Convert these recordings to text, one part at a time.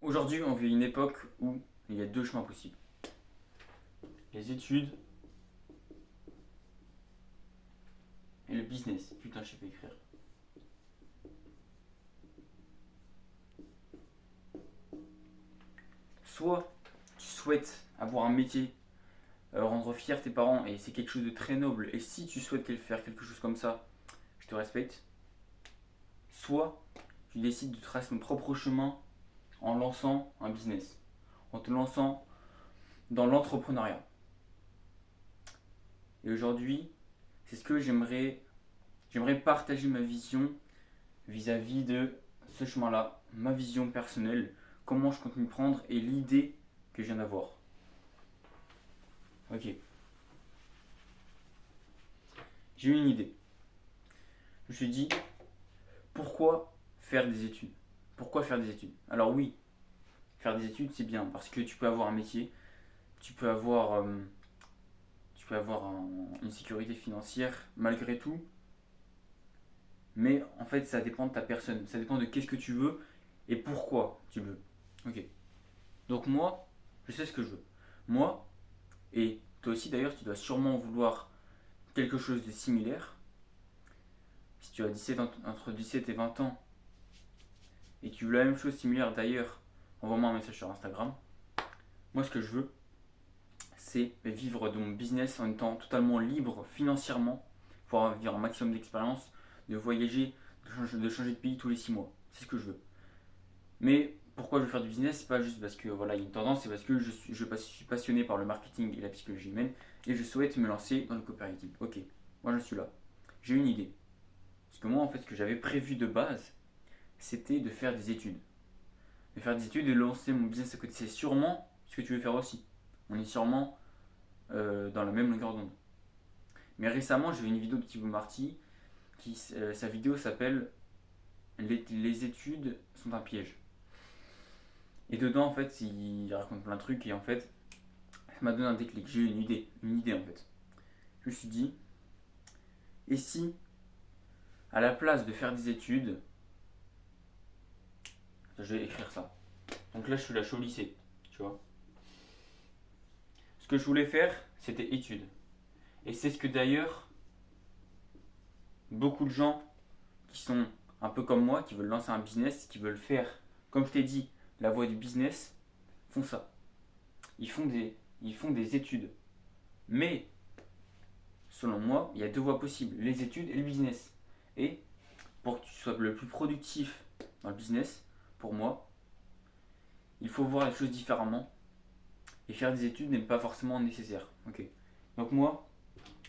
Aujourd'hui, on vit une époque où il y a deux chemins possibles. Les études et le business. Putain, je sais pas écrire. Soit tu souhaites avoir un métier, rendre fier tes parents, et c'est quelque chose de très noble, et si tu souhaites faire quelque chose comme ça, je te respecte. Soit tu décides de tracer ton propre chemin en lançant un business, en te lançant dans l'entrepreneuriat. Et aujourd'hui, c'est ce que j'aimerais partager ma vision vis-à-vis de ce chemin-là, ma vision personnelle, comment je compte m'y prendre et l'idée que je viens d'avoir. Ok, j'ai eu une idée. Je me suis dit, pourquoi faire des études? Pourquoi faire des études? Alors oui, faire des études c'est bien parce que tu peux avoir un métier, tu peux avoir, une sécurité financière malgré tout, mais en fait ça dépend de ta personne, ça dépend de qu'est-ce que tu veux et pourquoi tu veux. Ok, donc moi, je sais ce que je veux. Moi, et toi aussi d'ailleurs, tu dois sûrement vouloir quelque chose de similaire. Si tu as entre 17 et 20 ans et que tu veux la même chose similaire d'ailleurs, envoie-moi un message sur Instagram. Moi, ce que je veux, c'est vivre de mon business en étant totalement libre financièrement, pouvoir vivre un maximum d'expérience, de voyager, de changer de pays tous les 6 mois. C'est ce que je veux. Mais pourquoi je veux faire du business? C'est pas juste parce que voilà, il y a une tendance, c'est parce que je suis passionné par le marketing et la psychologie humaine et je souhaite me lancer dans le copywriting. Ok, moi je suis là. J'ai une idée. Parce que moi, en fait, ce que j'avais prévu de base, c'était de faire des études. De faire des études et de lancer mon business à côté. C'est sûrement ce que tu veux faire aussi. On est sûrement dans la même longueur d'onde. Mais récemment, j'ai vu une vidéo de Thibaut Marty sa vidéo s'appelle les études sont un piège. Et dedans, en fait, il raconte plein de trucs et en fait, ça m'a donné un déclic. J'ai eu une idée en fait. Je me suis dit, et si, à la place de faire des études, je vais écrire ça. Donc là, je suis au lycée, tu vois. Ce que je voulais faire, c'était études. Et c'est ce que d'ailleurs, beaucoup de gens qui sont un peu comme moi, qui veulent lancer un business, qui veulent faire, comme je t'ai dit, la voie du business, font ça. Ils font des études. Mais, selon moi, il y a deux voies possibles, les études et le business. Et pour que tu sois le plus productif dans le business, pour moi, il faut voir les choses différemment. Et faire des études n'est pas forcément nécessaire. Ok. Donc moi,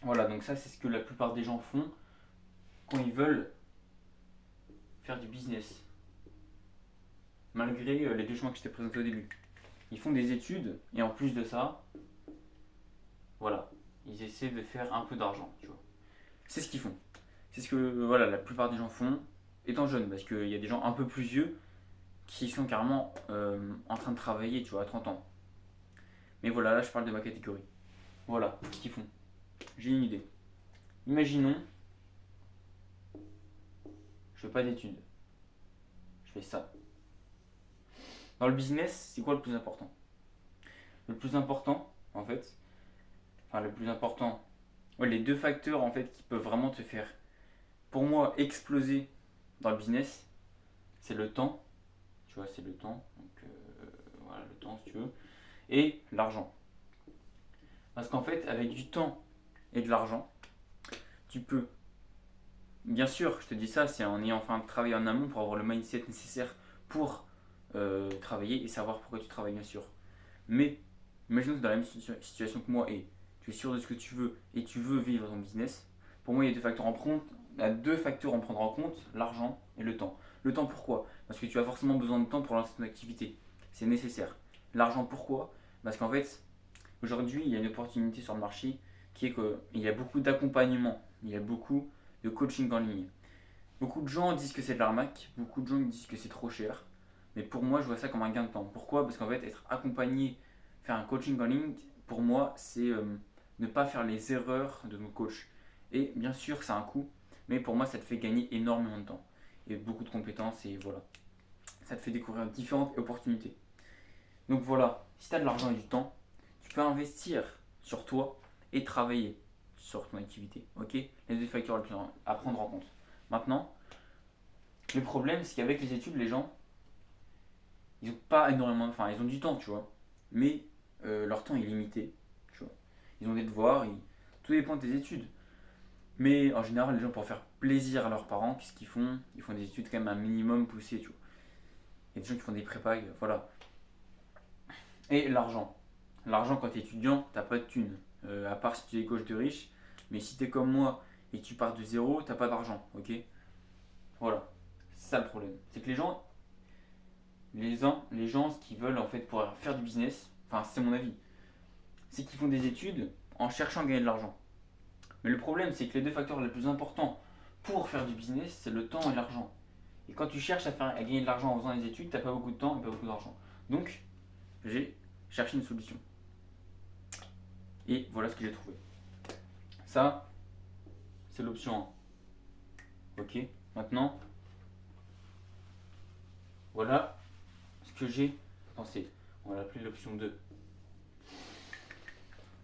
voilà, donc ça c'est ce que la plupart des gens font quand ils veulent faire du business. Malgré les deux chemins que je t'ai présentés au début. Ils font des études et en plus de ça, voilà, ils essaient de faire un peu d'argent, tu vois. C'est ce qu'ils font. C'est ce que voilà, la plupart des gens font étant jeunes, parce qu'il y a des gens un peu plus vieux qui sont carrément en train de travailler, tu vois, à 30 ans. Mais voilà, là je parle de ma catégorie. Voilà ce qu'ils font. J'ai une idée. Imaginons, je fais pas d'études, je fais ça. Dans le business, c'est quoi le plus important? Le plus important, en fait, enfin le plus important, ouais, les deux facteurs en fait qui peuvent vraiment te faire, pour moi, exploser dans le business, c'est le temps, tu vois, c'est le temps, donc voilà, le temps si tu veux, et l'argent. Parce qu'en fait, avec du temps et de l'argent, tu peux, bien sûr, je te dis ça, c'est en ayant enfin travaillé en amont pour avoir le mindset nécessaire pour travailler et savoir pourquoi tu travailles, bien sûr. Mais imagine que tu es dans la même situation que moi et tu es sûr de ce que tu veux et tu veux vivre ton business. Pour moi, il y a deux facteurs en compte. Il y a deux facteurs à prendre en compte, l'argent et le temps. Le temps pourquoi? Parce que tu as forcément besoin de temps pour lancer ton activité. C'est nécessaire. L'argent pourquoi? Parce qu'en fait, aujourd'hui, il y a une opportunité sur le marché qui est qu'il y a beaucoup d'accompagnement, il y a beaucoup de coaching en ligne. Beaucoup de gens disent que c'est de l'arnaque, beaucoup de gens disent que c'est trop cher. Mais pour moi, je vois ça comme un gain de temps. Pourquoi? Parce qu'en fait, être accompagné, faire un coaching en ligne, pour moi, c'est ne pas faire les erreurs de nos coachs. Et bien sûr, c'est un coût, mais pour moi, ça te fait gagner énormément de temps et beaucoup de compétences et voilà. Ça te fait découvrir différentes opportunités. Donc voilà, si tu as de l'argent et du temps, tu peux investir sur toi et travailler sur ton activité. Ok. Les deux facteurs à prendre en compte. Maintenant, le problème, c'est qu'avec les études, les gens, ils ont pas énormément, enfin, ils ont du temps, tu vois, mais leur temps est limité, tu vois. Ils ont des devoirs, tout dépend de tes études. Mais en général, les gens, pour faire plaisir à leurs parents, qu'est-ce qu'ils font? Ils font des études quand même un minimum poussées, tu vois. Il y a des gens qui font des prépas, voilà. Et l'argent. L'argent, quand tu es étudiant, t'as pas de thunes. À part si tu es gauche de riche. Mais si tu es comme moi et que tu pars de zéro, t'as pas d'argent, ok. Voilà. C'est ça le problème. C'est que les gens, ce qu'ils veulent en fait pour faire du business, enfin c'est mon avis, c'est qu'ils font des études en cherchant à gagner de l'argent. Mais le problème, c'est que les deux facteurs les plus importants pour faire du business, c'est le temps et l'argent. Et quand tu cherches à gagner de l'argent en faisant des études, t'as pas beaucoup de temps et pas beaucoup d'argent. Donc, j'ai cherché une solution. Et voilà ce que j'ai trouvé. Ça, c'est l'option 1. Ok. Maintenant, voilà ce que j'ai pensé. On va l'appeler l'option 2.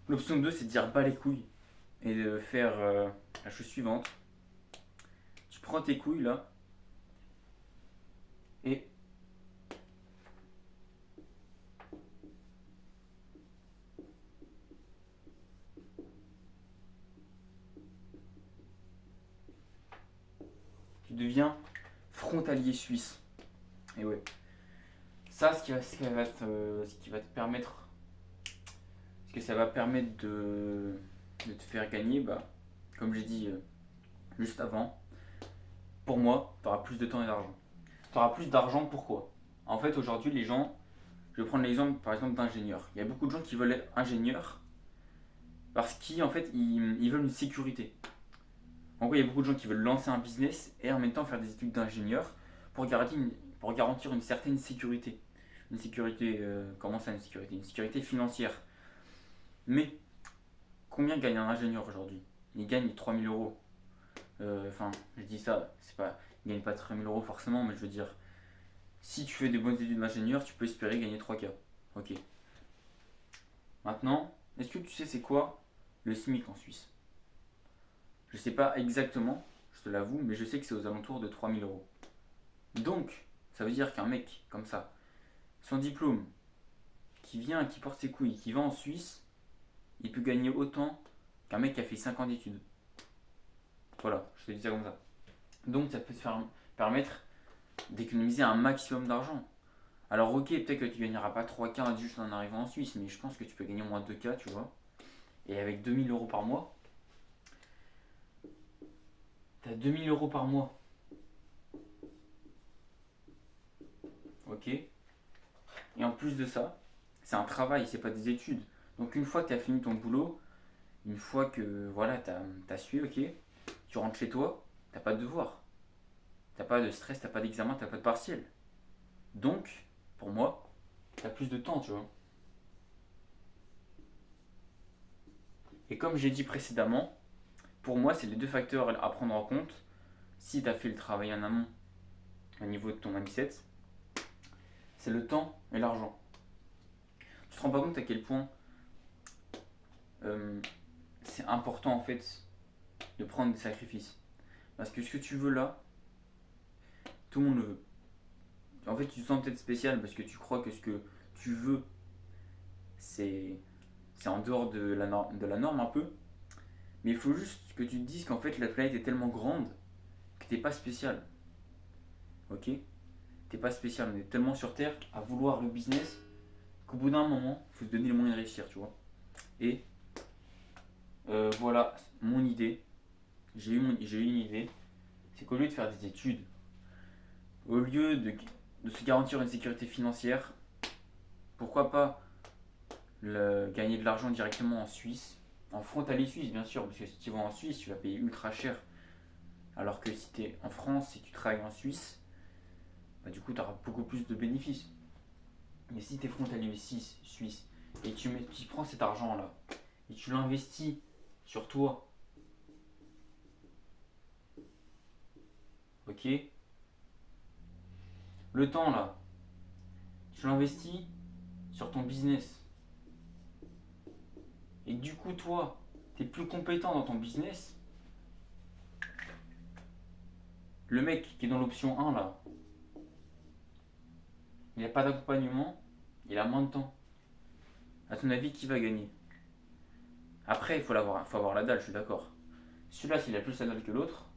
L'option 2, c'est de dire bas les couilles et de faire la chose suivante. Tu prends tes couilles là et tu deviens frontalier suisse. Et ouais. Ça, ce qui va te permettre, ce que ça va permettre de te faire gagner, bah, comme j'ai dit juste avant, pour moi, tu auras plus de temps et d'argent. Tu auras plus d'argent, pourquoi? En fait, aujourd'hui, les gens, je vais prendre l'exemple par exemple d'ingénieurs. Il y a beaucoup de gens qui veulent être ingénieurs parce qu'en fait, ils veulent une sécurité. En gros, il y a beaucoup de gens qui veulent lancer un business et en même temps faire des études d'ingénieur pour garantir une certaine sécurité. Une sécurité, comment ça une sécurité? Une sécurité financière. Mais combien gagne un ingénieur aujourd'hui? Il gagne 3 000 euros. Enfin, je dis ça, c'est pas, il gagne pas 3 000 euros forcément, mais je veux dire, si tu fais des bonnes études d'ingénieur, tu peux espérer gagner 3K. Ok. Maintenant, est-ce que tu sais c'est quoi le SMIC en Suisse? Je sais pas exactement, je te l'avoue, mais je sais que c'est aux alentours de 3 000 euros. Donc, ça veut dire qu'un mec comme ça, sans diplôme, qui vient, qui porte ses couilles, qui va en Suisse, il peut gagner autant qu'un mec qui a fait 5 ans d'études. Voilà, je te dis ça comme ça. Donc, ça peut te permettre d'économiser un maximum d'argent. Alors, ok, peut-être que tu gagneras pas 3K juste en arrivant en Suisse, mais je pense que tu peux gagner au moins 2K, tu vois. Et avec 2 000 euros par mois, t'as 2 000 euros par mois. Ok. Et en plus de ça, c'est un travail, c'est pas des études. Donc, une fois que tu as fini ton boulot, une fois que voilà, t'as sué, ok, tu rentres chez toi, t'as pas de devoir. T'as pas de stress, t'as pas d'examen, t'as pas de partiel. Donc, pour moi, t'as plus de temps, tu vois. Et comme j'ai dit précédemment, pour moi, c'est les deux facteurs à prendre en compte si t'as fait le travail en amont au niveau de ton mindset, c'est le temps et l'argent. Tu te rends pas compte à quel point euh, c'est important en fait de prendre des sacrifices. Parce que ce que tu veux là, tout le monde le veut. En fait, tu te sens peut-être spécial parce que tu crois que ce que tu veux, c'est en dehors de la norme un peu. Mais il faut juste que tu te dises qu'en fait la planète est tellement grande que t'es pas spécial. Ok. T'es pas spécial, on est tellement sur Terre à vouloir le business qu'au bout d'un moment, il faut se donner les moyens de réussir, tu vois. Et voilà mon idée. J'ai eu une idée. C'est qu'au lieu de faire des études, au lieu de se garantir une sécurité financière, pourquoi pas gagner de l'argent directement en Suisse, en frontalier suisse bien sûr, parce que si tu vas en Suisse, tu vas payer ultra cher. Alors que si tu es en France et tu travailles en Suisse, bah, du coup tu auras beaucoup plus de bénéfices. Mais si tu es frontalier suisse et tu prends cet argent là et tu l'investis sur toi, ok, le temps là, tu l'investis sur ton business, et du coup toi, tu es plus compétent dans ton business, le mec qui est dans l'option 1 là, il n'a pas d'accompagnement, il a moins de temps. À ton avis, qui va gagner? Après, faut avoir la dalle, je suis d'accord. Celui-là, s'il a plus la dalle que l'autre,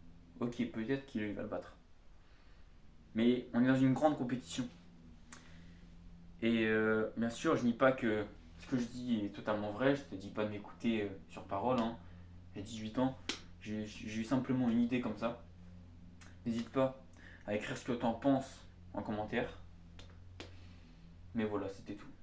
ok, peut-être qu'il va le battre. Mais on est dans une grande compétition. Et bien sûr, je nie pas que ce que je dis est totalement vrai. Je te dis pas de m'écouter sur parole. Hein. J'ai 18 ans. J'ai eu simplement une idée comme ça. N'hésite pas à écrire ce que tu en penses en commentaire. Mais voilà, c'était tout.